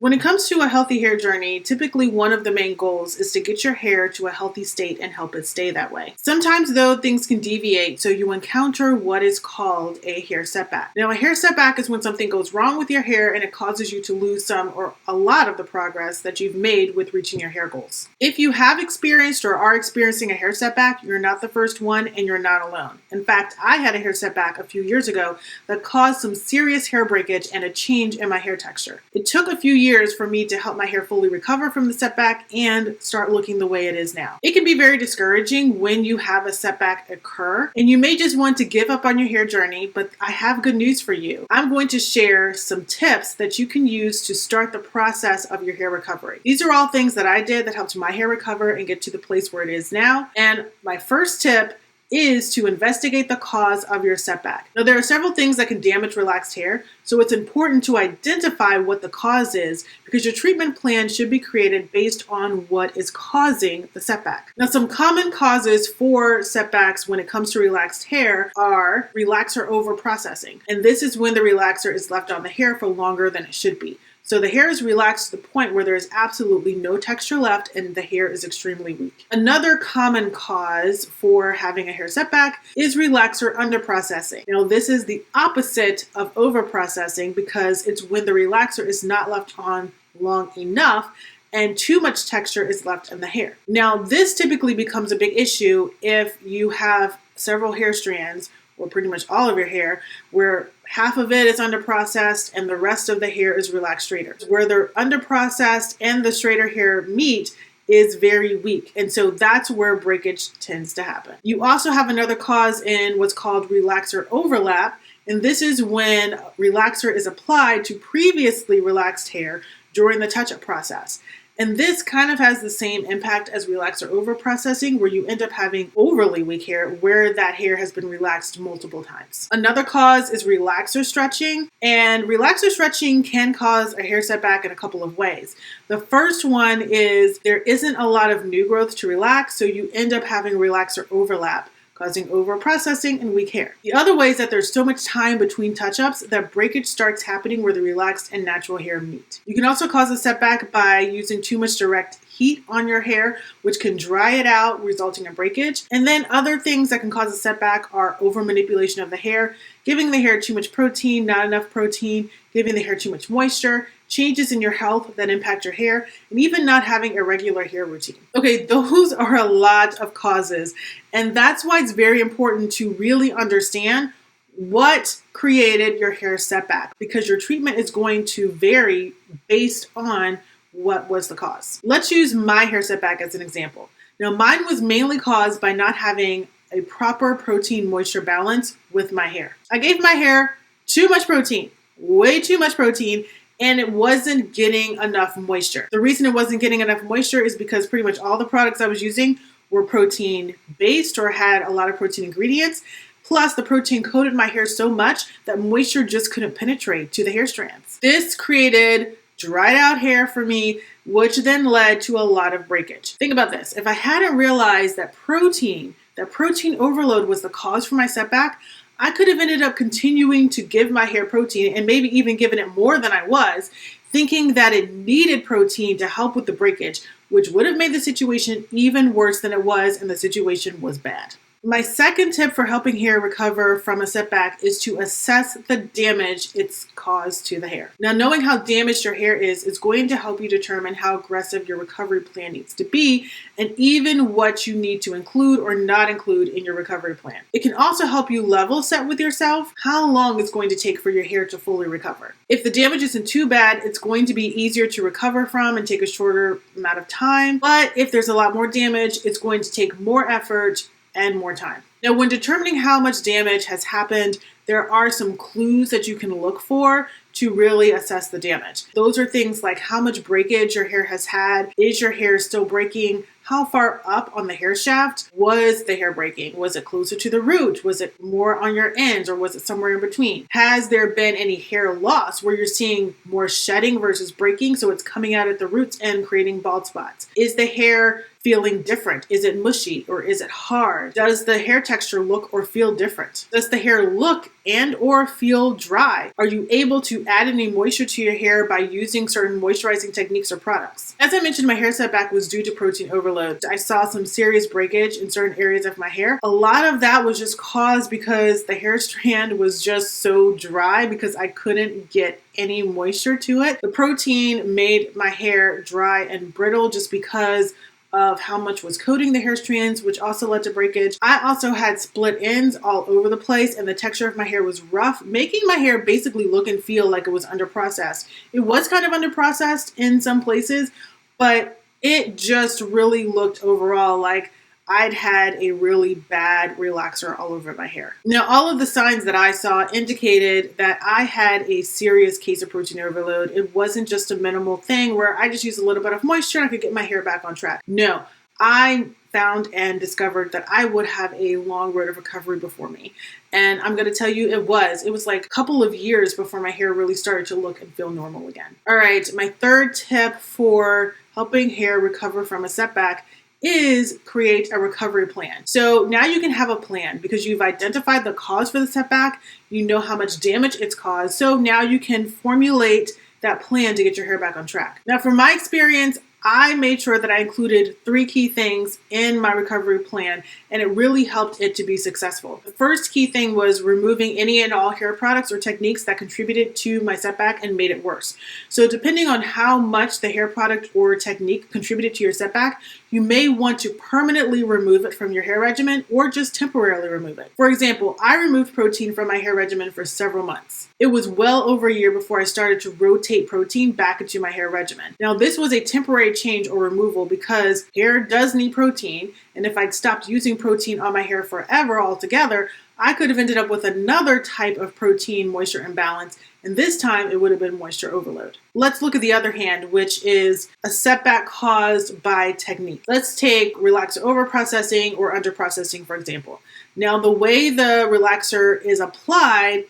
When it comes to a healthy hair journey, typically one of the main goals is to get your hair to a healthy state and help it stay that way. Sometimes, though, things can deviate, so you encounter what is called a hair setback. Now, a hair setback is when something goes wrong with your hair and it causes you to lose some or a lot of the progress that you've made with reaching your hair goals. If you have experienced or are experiencing a hair setback, you're not the first one and you're not alone. In fact, I had a hair setback a few years ago that caused some serious hair breakage and a change in my hair texture. It took a few years for me to help my hair fully recover from the setback and start looking the way it is now. It can be very discouraging when you have a setback occur, and you may just want to give up on your hair journey, but I have good news for you. I'm going to share some tips that you can use to start the process of your hair recovery. These are all things that I did that helped my hair recover and get to the place where it is now. And my first tip is to investigate the cause of your setback. Now, there are several things that can damage relaxed hair, so it's important to identify what the cause is because your treatment plan should be created based on what is causing the setback. Now, some common causes for setbacks when it comes to relaxed hair are relaxer overprocessing, and this is when the relaxer is left on the hair for longer than it should be. So the hair is relaxed to the point where there is absolutely no texture left and the hair is extremely weak. Another common cause for having a hair setback is relaxer underprocessing. Now, this is the opposite of overprocessing because it's when the relaxer is not left on long enough and too much texture is left in the hair. Now, this typically becomes a big issue if you have several hair strands or pretty much all of your hair where half of it is underprocessed and the rest of the hair is relaxed straighter. Where the underprocessed and the straighter hair meet is very weak. And so that's where breakage tends to happen. You also have another cause in what's called relaxer overlap. And this is when relaxer is applied to previously relaxed hair during the touch-up process. And this kind of has the same impact as relaxer overprocessing, where you end up having overly weak hair where that hair has been relaxed multiple times. Another cause is relaxer stretching, and relaxer stretching can cause a hair setback in a couple of ways. The first one is there isn't a lot of new growth to relax, so you end up having relaxer overlap, causing overprocessing and weak hair. The other way is that there's so much time between touch-ups that breakage starts happening where the relaxed and natural hair meet. You can also cause a setback by using too much direct heat on your hair, which can dry it out, resulting in breakage. And then other things that can cause a setback are over manipulation of the hair, giving the hair too much protein, not enough protein, giving the hair too much moisture, changes in your health that impact your hair, and even not having a regular hair routine. Okay, those are a lot of causes, and that's why it's very important to really understand what created your hair setback, because your treatment is going to vary based on what was the cause. Let's use my hair setback as an example. Now, mine was mainly caused by not having a proper protein moisture balance with my hair. I gave my hair too much protein, way too much protein, and it wasn't getting enough moisture. The reason it wasn't getting enough moisture is because pretty much all the products I was using were protein based or had a lot of protein ingredients. Plus, the protein coated my hair so much that moisture just couldn't penetrate to the hair strands. This created dried out hair for me, which then led to a lot of breakage. Think about this. If I hadn't realized that protein overload was the cause for my setback, I could have ended up continuing to give my hair protein and maybe even given it more than I was, thinking that it needed protein to help with the breakage, which would have made the situation even worse than it was, and the situation was bad. My second tip for helping hair recover from a setback is to assess the damage it's caused to the hair. Now, knowing how damaged your hair is going to help you determine how aggressive your recovery plan needs to be and even what you need to include or not include in your recovery plan. It can also help you level set with yourself how long it's going to take for your hair to fully recover. If the damage isn't too bad, it's going to be easier to recover from and take a shorter amount of time. But if there's a lot more damage, it's going to take more effort and more time. Now, when determining how much damage has happened, there are some clues that you can look for to really assess the damage. Those are things like how much breakage your hair has had. Is your hair still breaking? How far up on the hair shaft was the hair breaking? Was it closer to the root? Was it more on your ends, or was it somewhere in between? Has there been any hair loss where you're seeing more shedding versus breaking, so it's coming out at the roots and creating bald spots? Is the hair feeling different? Is it mushy or is it hard? Does the hair texture look or feel different? Does the hair look and or feel dry? Are you able to to add any moisture to your hair by using certain moisturizing techniques or products. As I mentioned, my hair setback was due to protein overload. I saw some serious breakage in certain areas of my hair. A lot of that was just caused because the hair strand was just so dry because I couldn't get any moisture to it. The protein made my hair dry and brittle just because of how much was coating the hair strands, which also led to breakage. I also had split ends all over the place, and the texture of my hair was rough, making my hair basically look and feel like it was underprocessed. It was kind of underprocessed in some places, but it just really looked overall like I'd had a really bad relaxer all over my hair. Now, all of the signs that I saw indicated that I had a serious case of protein overload. It wasn't just a minimal thing where I just used a little bit of moisture and I could get my hair back on track. No, I found and discovered that I would have a long road of recovery before me. And I'm going to tell you, it was like a couple of years before my hair really started to look and feel normal again. All right, my third tip for helping hair recover from a setback is create a recovery plan. So now you can have a plan because you've identified the cause for the setback, you know how much damage it's caused, so now you can formulate that plan to get your hair back on track. Now, from my experience, I made sure that I included 3 key things in my recovery plan, and it really helped it to be successful. The first key thing was removing any and all hair products or techniques that contributed to my setback and made it worse. So depending on how much the hair product or technique contributed to your setback, you may want to permanently remove it from your hair regimen or just temporarily remove it. For example, I removed protein from my hair regimen for several months. It was well over a year before I started to rotate protein back into my hair regimen. Now, this was a temporary change or removal because hair does need protein, and if I'd stopped using protein on my hair forever altogether, I could have ended up with another type of protein moisture imbalance, and this time it would have been moisture overload. Let's look at the other hand, which is a setback caused by technique. Let's take relaxer overprocessing or underprocessing, for example. Now, the way the relaxer is applied,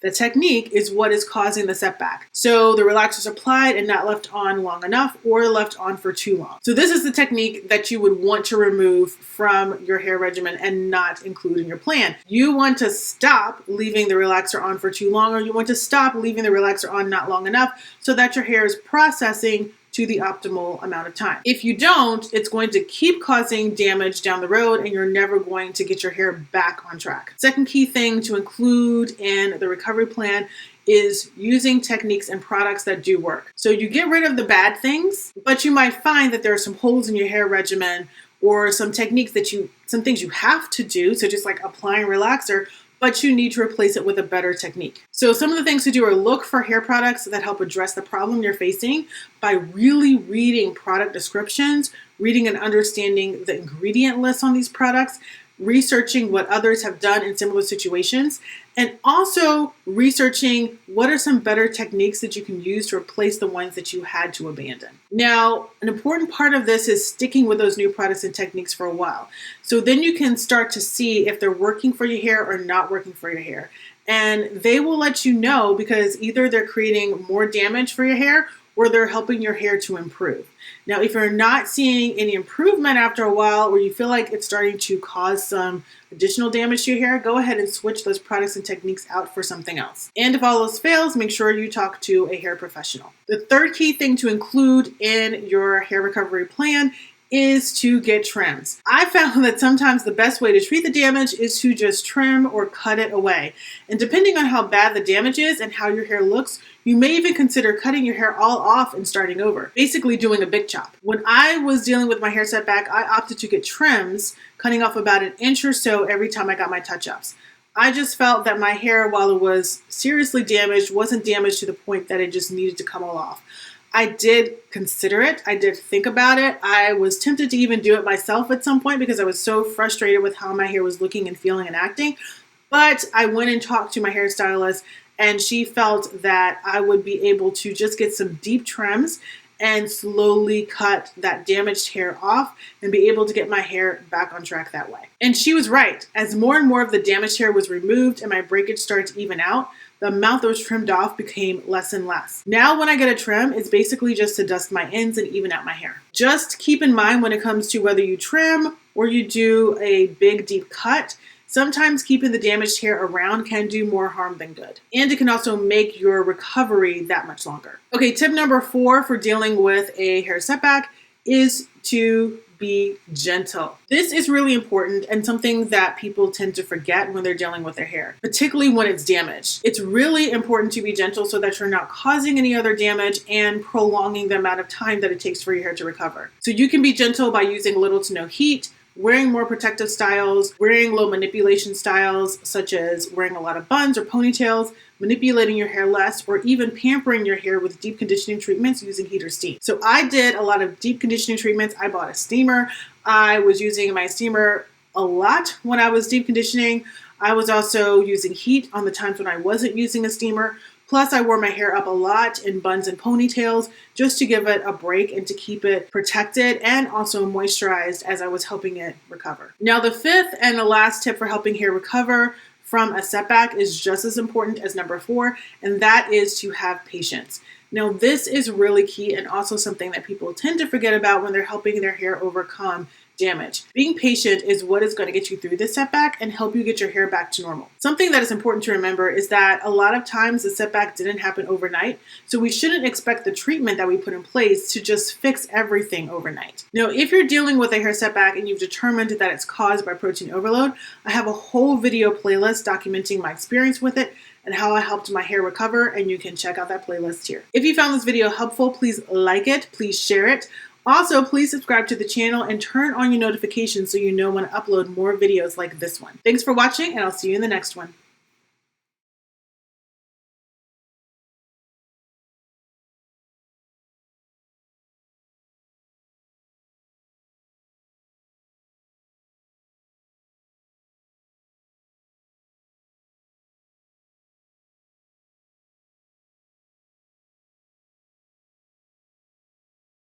the technique is what is causing the setback. So the relaxer is applied and not left on long enough or left on for too long. So this is the technique that you would want to remove from your hair regimen and not include in your plan. You want to stop leaving the relaxer on for too long, or you want to stop leaving the relaxer on not long enough so that your hair is processing to the optimal amount of time. If you don't, it's going to keep causing damage down the road and you're never going to get your hair back on track. Second key thing to include in the recovery plan is using techniques and products that do work. So you get rid of the bad things, but you might find that there are some holes in your hair regimen or some techniques some things you have to do, so just like applying relaxer, but you need to replace it with a better technique. So some of the things to do are look for hair products that help address the problem you're facing by really reading product descriptions, reading and understanding the ingredient lists on these products, researching what others have done in similar situations, and also researching what are some better techniques that you can use to replace the ones that you had to abandon. Now, an important part of this is sticking with those new products and techniques for a while. So then you can start to see if they're working for your hair or not working for your hair. And they will let you know because either they're creating more damage for your hair or they're helping your hair to improve. Now, if you're not seeing any improvement after a while, or you feel like it's starting to cause some additional damage to your hair, go ahead and switch those products and techniques out for something else. And if all else fails, make sure you talk to a hair professional. The third key thing to include in your hair recovery plan is to get trims. I found that sometimes the best way to treat the damage is to just trim or cut it away. And depending on how bad the damage is and how your hair looks, you may even consider cutting your hair all off and starting over, basically doing a big chop. When I was dealing with my hair setback, I opted to get trims, cutting off about an inch or so every time I got my touch-ups. I just felt that my hair, while it was seriously damaged, wasn't damaged to the point that it just needed to come all off. I did consider it. I did think about it. I was tempted to even do it myself at some point because I was so frustrated with how my hair was looking and feeling and acting. But I went and talked to my hairstylist, and she felt that I would be able to just get some deep trims and slowly cut that damaged hair off and be able to get my hair back on track that way. And she was right. As more and more of the damaged hair was removed and my breakage started to even out, the amount that was trimmed off became less and less. Now when I get a trim, it's basically just to dust my ends and even out my hair. Just keep in mind when it comes to whether you trim or you do a big deep cut, Sometimes keeping the damaged hair around can do more harm than good. And it can also make your recovery that much longer. Okay, tip number 4 for dealing with a hair setback is to be gentle. This is really important and something that people tend to forget when they're dealing with their hair, particularly when it's damaged. It's really important to be gentle so that you're not causing any other damage and prolonging the amount of time that it takes for your hair to recover. So you can be gentle by using little to no heat, wearing more protective styles, wearing low manipulation styles, such as wearing a lot of buns or ponytails, manipulating your hair less, or even pampering your hair with deep conditioning treatments using heat or steam. So I did a lot of deep conditioning treatments. I bought a steamer. I was using my steamer a lot when I was deep conditioning. I was also using heat on the times when I wasn't using a steamer. Plus, I wore my hair up a lot in buns and ponytails just to give it a break and to keep it protected and also moisturized as I was helping it recover. Now, the 5th and the last tip for helping hair recover from a setback is just as important as number 4, and that is to have patience. Now, this is really key and also something that people tend to forget about when they're helping their hair overcome damage. Being patient is what is going to get you through this setback and help you get your hair back to normal. Something that is important to remember is that a lot of times the setback didn't happen overnight, so we shouldn't expect the treatment that we put in place to just fix everything overnight. Now, if you're dealing with a hair setback and you've determined that it's caused by protein overload, I have a whole video playlist documenting my experience with it and how I helped my hair recover, and you can check out that playlist here. If you found this video helpful, please like it, please share it. Also, please subscribe to the channel and turn on your notifications so you know when I upload more videos like this one. Thanks for watching, and I'll see you in the next one.